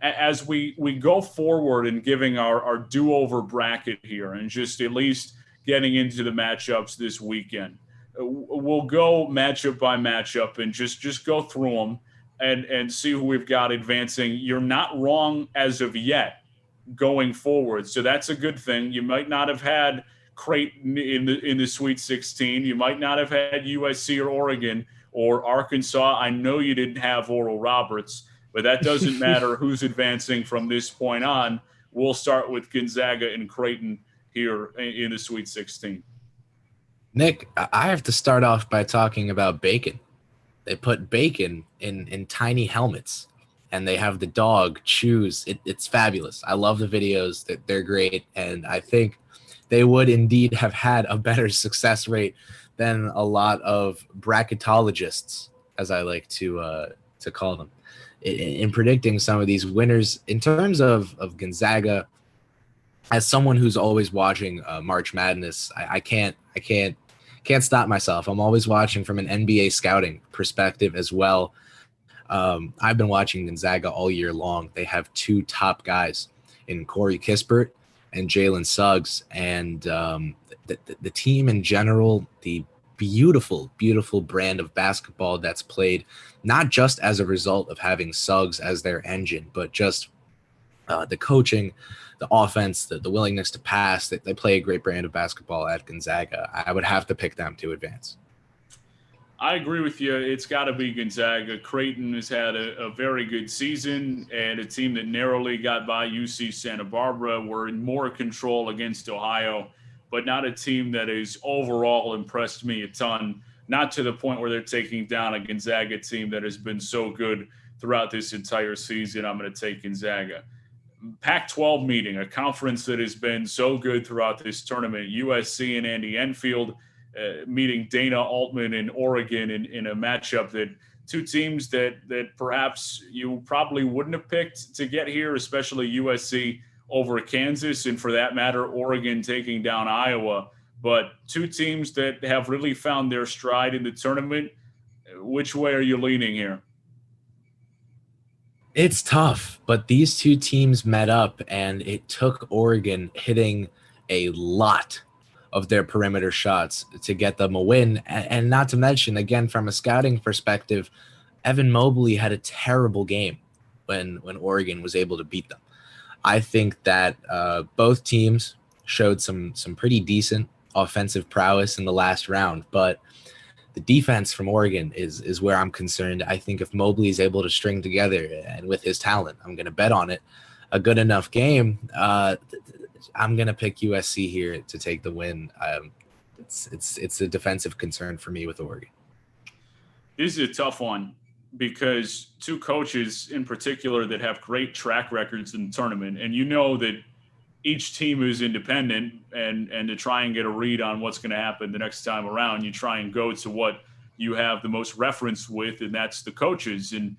as we go forward and giving our do-over bracket here and just at least getting into the matchups this weekend, we'll go matchup by matchup and just go through them and see who we've got advancing. You're not wrong as of yet going forward, so that's a good thing. You might not have had Creighton in the Sweet 16. You might not have had USC or Oregon or Arkansas. I know you didn't have Oral Roberts, but that doesn't matter who's advancing from this point on. We'll start with Gonzaga and Creighton here in the Sweet 16. Nick, I have to start off by talking about bacon. They put bacon in tiny helmets, and they have the dog choose. It's fabulous. I love the videos. They're great, and I think they would indeed have had a better success rate than a lot of bracketologists, as I like to call them, in predicting some of these winners. In terms of Gonzaga, as someone who's always watching March Madness, I can't stop myself. I'm always watching from an NBA scouting perspective as well. I've been watching Gonzaga all year long. They have two top guys in Corey Kispert and Jalen Suggs, and the team in general, the beautiful, beautiful brand of basketball that's played, not just as a result of having Suggs as their engine, but just the coaching, the offense, the willingness to pass. They play a great brand of basketball at Gonzaga. I would have to pick them to advance. I agree with you. It's got to be Gonzaga. Creighton has had a very good season, and a team that narrowly got by UC Santa Barbara. Were in more control against Ohio, but not a team that has overall impressed me a ton. Not to the point where they're taking down a Gonzaga team that has been so good throughout this entire season. I'm going to take Gonzaga. Pac-12 meeting, a conference that has been so good throughout this tournament. USC and Andy Enfield meeting Dana Altman in Oregon in a matchup that two teams that perhaps you probably wouldn't have picked to get here, especially USC over Kansas, and for that matter, Oregon taking down Iowa. But two teams that have really found their stride in the tournament. Which way are you leaning here? It's tough, but these two teams met up, and it took Oregon hitting a lot of their perimeter shots to get them a win. And not to mention, again, from a scouting perspective, Evan Mobley had a terrible game when Oregon was able to beat them. I think that both teams showed some pretty decent offensive prowess in the last round, but the defense from Oregon is where I'm concerned. I think if Mobley is able to string together, and with his talent, I'm going to bet on it, a good enough game, I'm going to pick USC here to take the win. It's a defensive concern for me with Oregon. This is a tough one because two coaches in particular that have great track records in the tournament, and you know that each team is independent, and to try and get a read on what's going to happen the next time around, you try and go to what you have the most reference with, and that's the coaches. And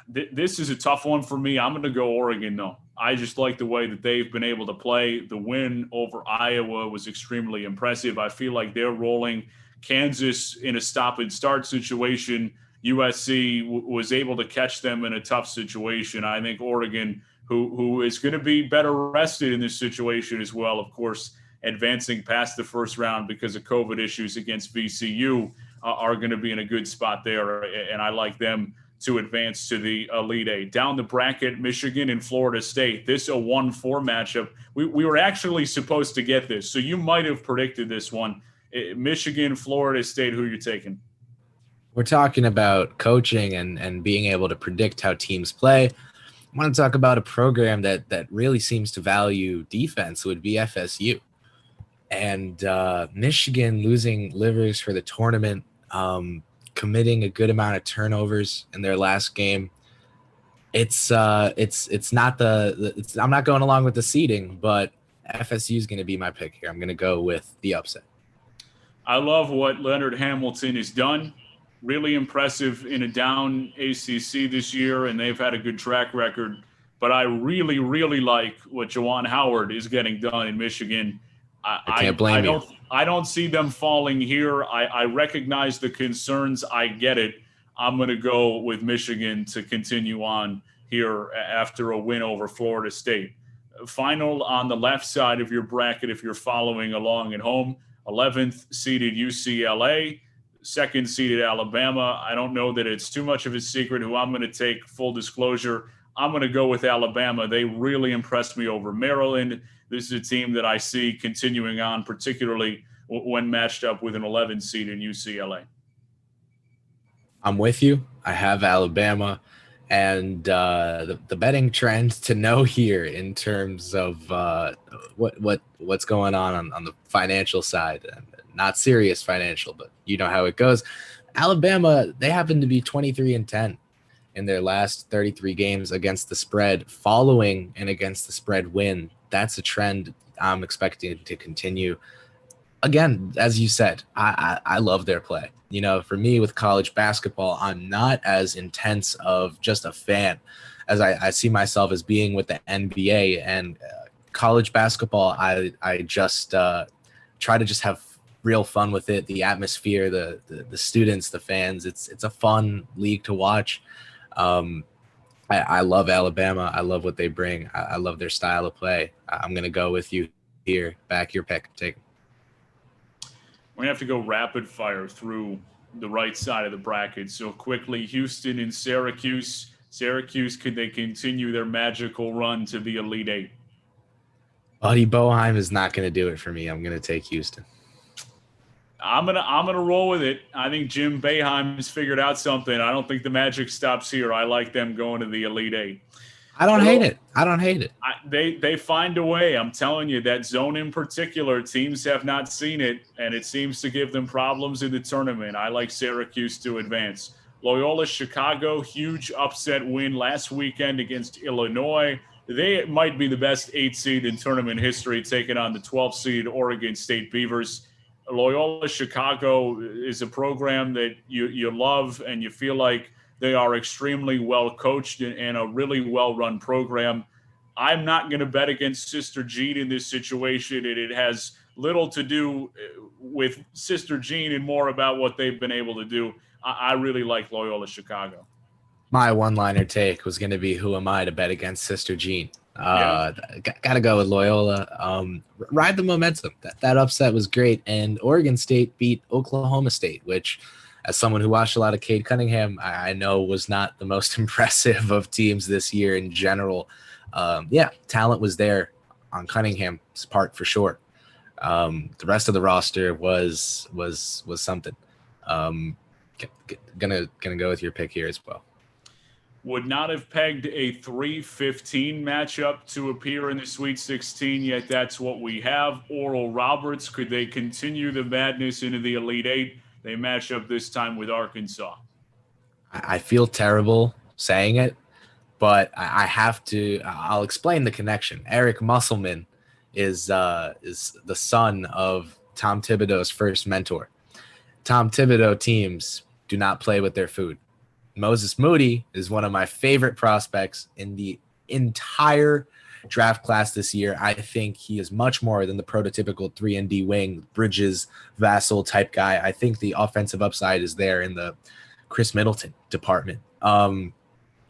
this is a tough one for me. I'm going to go Oregon, though. I just like the way that they've been able to play. The win over Iowa was extremely impressive. I feel like they're rolling. Kansas in a stop-and-start situation. USC was able to catch them in a tough situation. I think Oregon, who is going to be better rested in this situation as well, of course, advancing past the first round because of COVID issues against VCU, are going to be in a good spot there, and I like them to advance to the Elite Eight. Down the bracket, Michigan and Florida State. This a 1-4 matchup. We were actually supposed to get this, so you might have predicted this one. Michigan, Florida State, who are you taking? We're talking about coaching and being able to predict how teams play. I want to talk about a program that really seems to value defense, would be FSU. And Michigan losing livers for the tournament, committing a good amount of turnovers in their last game. It's not I'm not going along with the seeding, but FSU is going to be my pick here. I'm going to go with the upset. I love what Leonard Hamilton has done. Really impressive in a down ACC this year, and they've had a good track record. But I really, really like what Juwan Howard is getting done in Michigan. I can't blame you. I don't see them falling here. I recognize the concerns. I get it. I'm going to go with Michigan to continue on here after a win over Florida State. Final on the left side of your bracket, if you're following along at home, 11th seeded UCLA, second seeded Alabama. I don't know that it's too much of a secret who I'm going to take. Full disclosure, I'm going to go with Alabama. They really impressed me over Maryland. This is a team that I see continuing on, particularly when matched up with an 11 seed in UCLA. I'm with you. I have Alabama. And the betting trend to know here in terms of what's going on the financial side, not serious financial, but you know how it goes. Alabama, they happen to be 23-10 in their last 33 games against the spread, following an against the spread win. That's a trend I'm expecting to continue. Again, as you said, I love their play. You know, for me with college basketball, I'm not as intense of just a fan as I see myself as being with the NBA and college basketball. I just try to just have real fun with it. The atmosphere, the students, the fans. It's a fun league to watch. I love Alabama. I love what they bring. I love their style of play. I'm gonna go with you here. Back your pick. Take. We're going to have to go rapid fire through the right side of the bracket. So quickly, Houston and Syracuse. Syracuse, could they continue their magical run to the Elite Eight? Buddy Boeheim is not going to do it for me. I'm going to take Houston. I'm gonna roll with it. I think Jim Boeheim has figured out something. I don't think the magic stops here. I like them going to the Elite Eight. I don't hate it. They find a way. I'm telling you, that zone in particular, teams have not seen it, and it seems to give them problems in the tournament. I like Syracuse to advance. Loyola Chicago, huge upset win last weekend against Illinois. They might be the best 8 seed in tournament history, taking on the 12 seed Oregon State Beavers. Loyola Chicago is a program that you love, and you feel like they are extremely well coached and a really well-run program. I'm not going to bet against Sister Jean in this situation, and it has little to do with Sister Jean and more about what they've been able to do. I really like Loyola Chicago. My one-liner take was going to be, who am I to bet against Sister Jean? Got to go with Loyola. Ride the momentum. That upset was great, and Oregon State beat Oklahoma State, which – as someone who watched a lot of Cade Cunningham, I know was not the most impressive of teams this year in general. Talent was there on Cunningham's part for sure. The rest of the roster was something. Gonna go with your pick here as well. Would not have pegged a 3-15 matchup to appear in the Sweet 16, yet that's what we have. Oral Roberts, could they continue the madness into the Elite Eight? They match up this time with Arkansas. I feel terrible saying it, but I have to. I'll explain the connection. Eric Musselman is the son of Tom Thibodeau's first mentor. Tom Thibodeau teams do not play with their food. Moses Moody is one of my favorite prospects in the entire draft class this year. I think he is much more than the prototypical 3-and-D wing, Bridges, Vassell type guy. I think the offensive upside is there in the Chris Middleton department.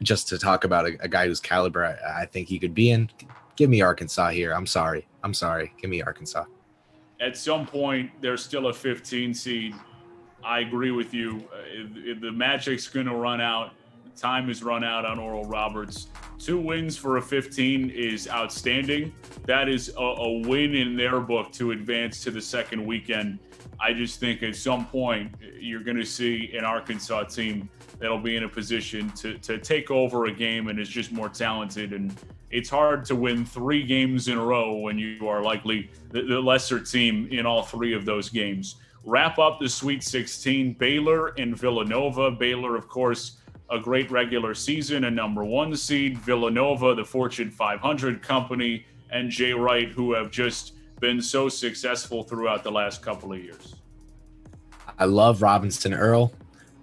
Just to talk about a guy whose caliber I think he could be in. Give me Arkansas here. I'm sorry. Give me Arkansas. At some point, they're still a 15 seed. I agree with you. The Magic's going to run out. Time has run out on Oral Roberts. 2 wins for a 15 is outstanding. That is a win in their book to advance to the second weekend. I just think at some point you're going to see an Arkansas team that'll be in a position to take over a game and is just more talented. And it's hard to win 3 games in a row when you are likely the lesser team in all 3 of those games. Wrap up the Sweet 16, Baylor and Villanova. Baylor, of course, a great regular season, a number 1 seed. Villanova, the Fortune 500 company, and Jay Wright, who have just been so successful throughout the last couple of years. I love Robinson Earl.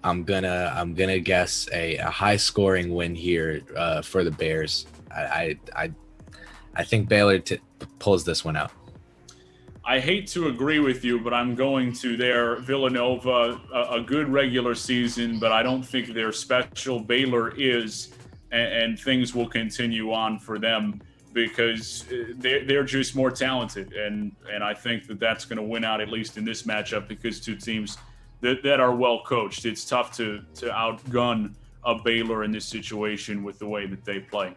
I'm gonna guess a high scoring win here for the Bears. I think Baylor pulls this one out. I hate to agree with you, but I'm going to their Villanova, a good regular season, but I don't think they're special. Baylor is. and things will continue on for them because they're just more talented. And I think that's going to win out, at least in this matchup, because two teams that are well coached. It's tough to outgun a Baylor in this situation with the way that they play.